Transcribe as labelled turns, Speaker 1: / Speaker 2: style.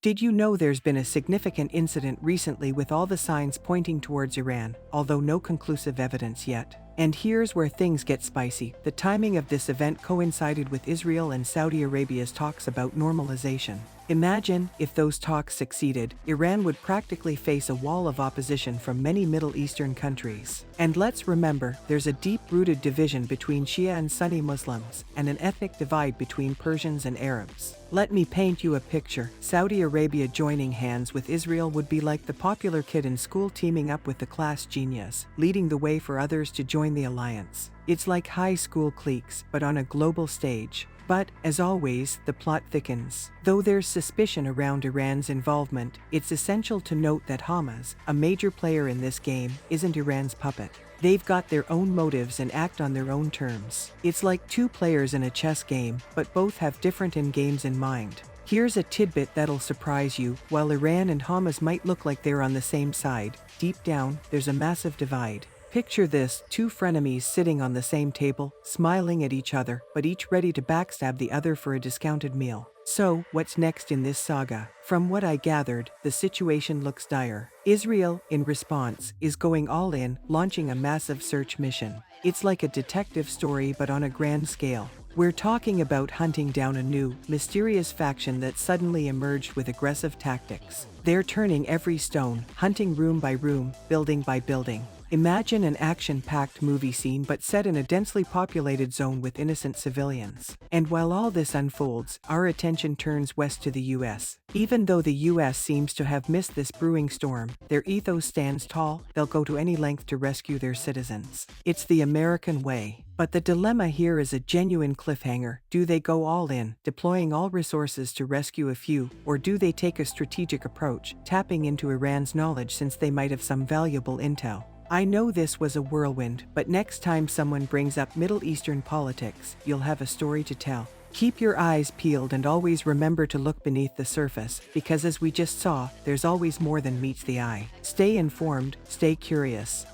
Speaker 1: Did you know there's been a significant incident recently with all the signs pointing towards Iran, although no conclusive evidence yet? And here's where things get spicy. The timing of this event coincided with Israel and Saudi Arabia's talks about normalization. Imagine, if those talks succeeded, Iran would practically face a wall of opposition from many Middle Eastern countries. And let's remember, there's a deep-rooted division between Shia and Sunni Muslims, and an ethnic divide between Persians and Arabs. Let me paint you a picture. Saudi Arabia joining hands with Israel would be like the popular kid in school teaming up with the class genius, leading the way for others to join the alliance. It's like high school cliques, but on a global stage. But, as always, the plot thickens. Though there's suspicion around Iran's involvement, it's essential to note that Hamas, a major player in this game, isn't Iran's puppet. They've got their own motives and act on their own terms. It's like two players in a chess game, but both have different end games in mind. Here's a tidbit that'll surprise you. While Iran and Hamas might look like they're on the same side, deep down, there's a massive divide. Picture this, two frenemies sitting on the same table, smiling at each other, but each ready to backstab the other for a discounted meal. So, what's next in this saga? From what I gathered, the situation looks dire. Israel, in response, is going all in, launching a massive search mission. It's like a detective story but on a grand scale. We're talking about hunting down a new, mysterious faction that suddenly emerged with aggressive tactics. They're turning every stone, hunting room by room, building by building. Imagine an action-packed movie scene but set in a densely populated zone with innocent civilians. And while all this unfolds, our attention turns west to the US. Even though the US seems to have missed this brewing storm, their ethos stands tall. They'll go to any length to rescue their citizens. It's the American way. But the dilemma here is a genuine cliffhanger. Do they go all in, deploying all resources to rescue a few, or do they take a strategic approach, tapping into Iran's knowledge since they might have some valuable intel? I know this was a whirlwind, but next time someone brings up Middle Eastern politics, you'll have a story to tell. Keep your eyes peeled and always remember to look beneath the surface, because as we just saw, there's always more than meets the eye. Stay informed, stay curious.